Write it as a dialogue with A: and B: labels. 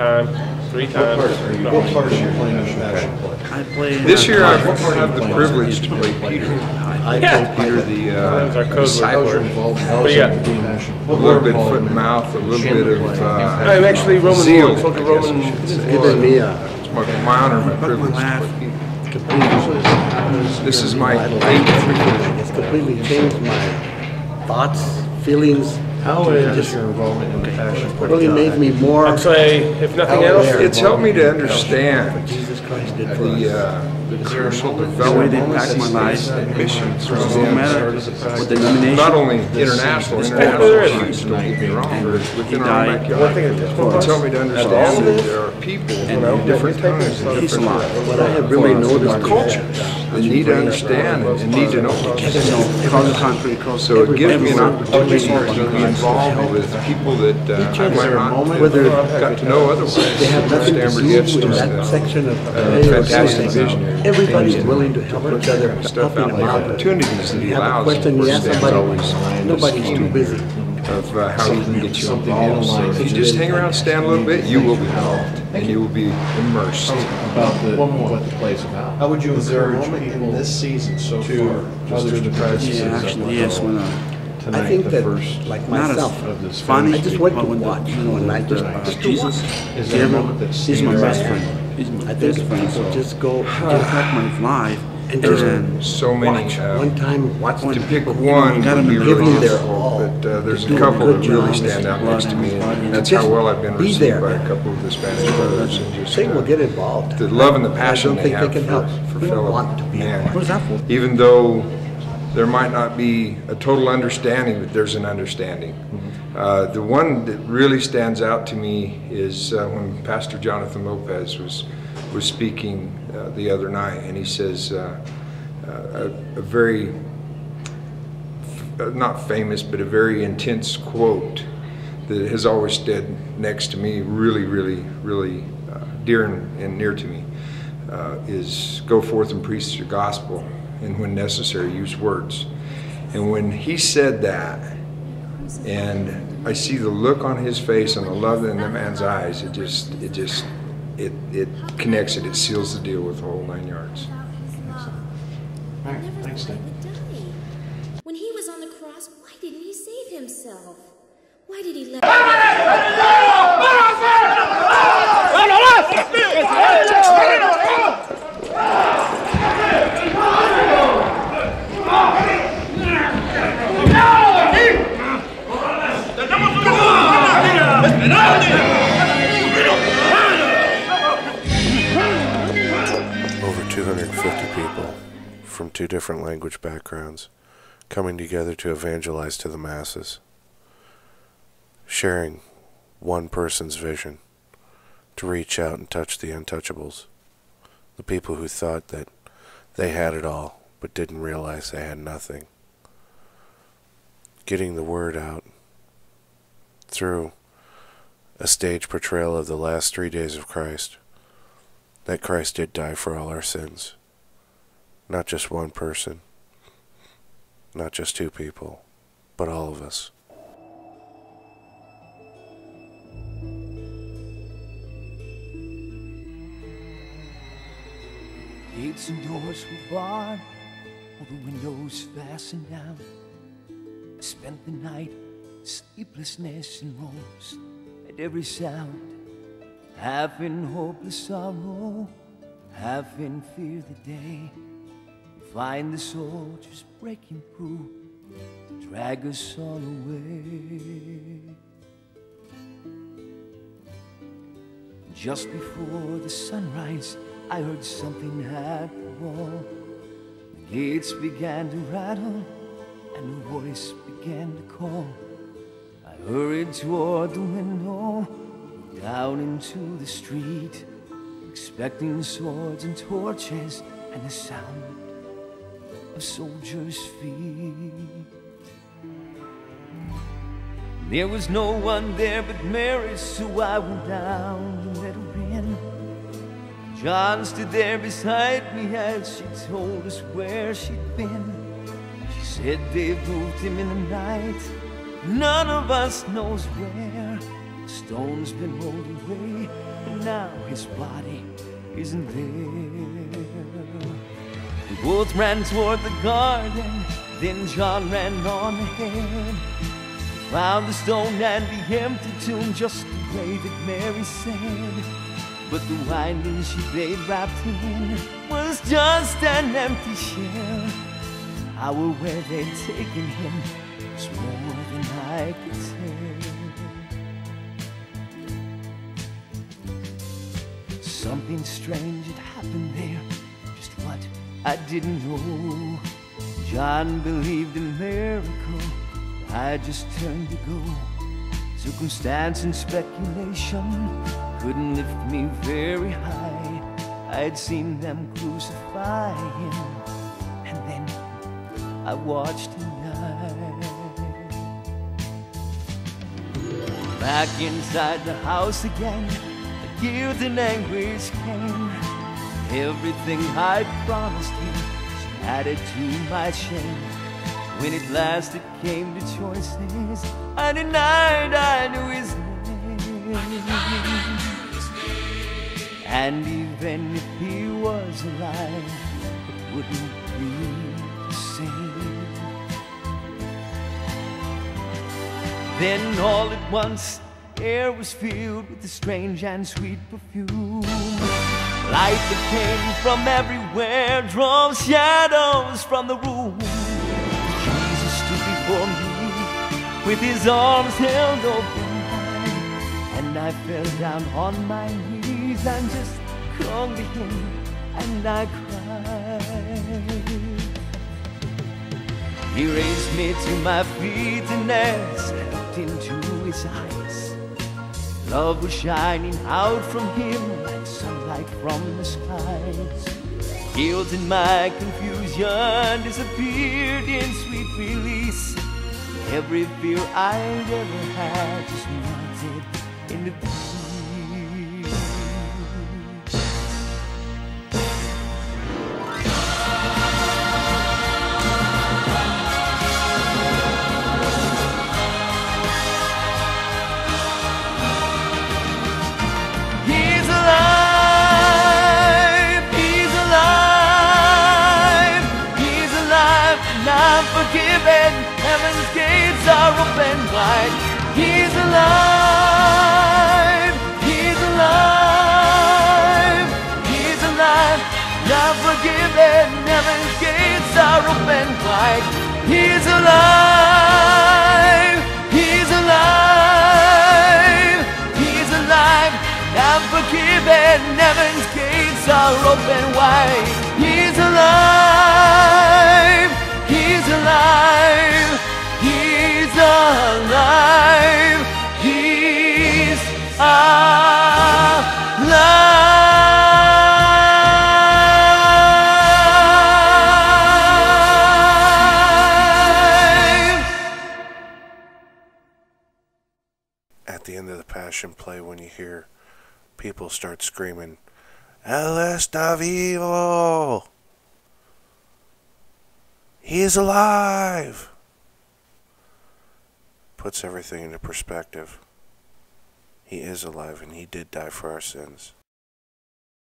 A: time, 3 times.
B: What parts are you playing in the passion play?
C: I play.
D: This year I've had the privilege to play Peter.
B: I play Peter,
D: the
A: That was our code word.
B: But
A: But yeah.
D: a little bit of foot and mouth, a little bit of
A: I'm actually Roman
D: zeal,
A: one, so the
D: I
A: Roman.
D: guess I should say.
B: given me a
D: It's my honor, my privilege to play Peter. This is my
B: It's completely changed my thoughts, feelings.
E: How is your involvement in the passion
B: It really made me more
A: I'd say, if nothing else,
D: It's helped me to understand
B: what Jesus Christ did for us.
D: the crucial
C: The way
D: development
C: they impact my life.
D: and missions from
C: No matter what denomination.
D: not only international missions, don't get me wrong, but within our backyard. It's helped me to understand that there are people in different times and
C: He's
D: different
C: alive.
B: What I have really noticed
D: cultures that need to understand and need to know.
C: Cause of concrete, cause
D: So it gives me an opportunity to be involved with people that I might not
B: whether
D: have got to know otherwise.
B: they have nothing to
D: Stanford
B: do
D: gets
B: with
D: just
B: that section of
D: fantastic visionary.
B: Everybody's willing to help each other,
D: Stuff
B: helping
D: out
B: them
D: there,
B: out.
D: opportunities that he
B: You have a
D: allows.
B: question, you ask
D: Stan's
B: somebody,
D: always
B: nobody's too busy.
D: of how he can get you involved. So if you just hang around, stand a little bit, you will be involved and you will be immersed.
E: About what the play's about. How would you encourage people in this season so far others to practice?
C: Yeah, actually, yes. When
B: I think that, like
C: not
B: myself,
C: as funny,
B: I just went to
C: but when
B: watch, and I just to
C: Jesus,
B: watch.
E: Is there a moment that
C: he's my best friend. He's my
B: I
C: best
B: think
C: friend.
B: people
C: So
B: just go,
C: just like my life,
B: And
C: and
B: just
C: then
D: So many.
B: one time, watch
D: To
B: them.
D: pick one
C: You gotta
D: would be
C: give
D: really
B: them their
D: difficult,
B: all.
D: but there's
B: Do
D: a
B: a
D: couple
B: good
D: that really
B: job.
D: stand out next to me, and that's
B: Just
D: how well I've been
B: be
D: received
B: there.
D: by a couple of the Spanish brothers, and just
B: They will get involved.
D: the love and the
B: I
D: passion
B: don't
D: they
B: think
D: have
B: they can help.
D: for
B: They
D: fellow
B: want to be
D: man.
C: what is that for?
D: Even though there might not be a total understanding, but there's an understanding. The one that really stands out to me is when Pastor Jonathan Lopez was speaking the other night, and he says a very, not famous, but a very intense quote that has always stood next to me, really dear and near to me, is go forth and preach the gospel, and when necessary, use words. And when he said that, and I see the look on his face and the love in the man's eyes, it connects it, it seals the deal with the whole 9 yards.
E: All right, thanks, Dave.
F: When he was on the cross, why didn't he save himself? Why did he let...
G: Over 250 people from 2 different language backgrounds coming together to evangelize to the masses, sharing one person's vision to reach out and touch the untouchables, the people who thought that they had it all but didn't realize they had nothing. Getting the word out through a stage portrayal of the last 3 days of Christ, that Christ did die for all our sins. Not just one person, not just 2 people, but all of us.
H: Gates and doors were barred, all the windows fastened down. I spent the night, sleeplessness and rose at every sound, half in hopeless sorrow, half in fear the day we find the soldiers breaking through, drag us all away. Just before the sunrise, I heard something at the wall. The gates began to rattle, and a voice began to call. I hurried toward the window, down into the street, expecting swords and torches and the sound of soldiers' feet. There was no one there but Mary, so I went down and let her in. John stood there beside me as she told us where she'd been. She said they've moved him in the night, none of us knows where. stone's been rolled away, and now his body isn't there. We both ran toward the garden, then John ran on ahead. He found the stone and the empty tomb, just the way that Mary said. But the winding she they'd wrapped in was just an empty shell. The hour where they'd taken him was more than I could tell. Something strange had happened there, just what I didn't know. John believed in miracles, I just turned to go. Circumstance and speculation couldn't lift me very high. I'd seen them crucify him, and then I watched him die. Back inside the house again, the guilt and anguish came. Everything I'd promised him was added to my shame. When at last it came to choices, I denied I knew his name. And even if he was alive, it wouldn't be the same. Then all at once, the air was filled with a strange and sweet perfume. Light that came from everywhere drove shadows from the room. Jesus stood before me with his arms held open wide, and I fell down on my knees and just clung to him and I cried. He raised me to my feet, and as I looked into his eyes, love was shining out from him like sunlight from the skies. Guilt and my confusion disappeared in sweet release. Every fear I'd ever had just melted into peace. He's alive, he's alive, he's alive, and I'm forgiven. Heaven's gates are open wide. He's alive, he's alive, he's alive, I'm forgiven. Heaven's gates are open wide. He's alive, he's alive, he's alive, I'm forgiven. Heaven's gates are open wide. He's alive, he's alive, he's alive, he's alive.
G: At the end of the Passion Play, when you hear people start screaming, "El está vivo! He is alive!" puts everything into perspective. He is alive, and he did die for our sins.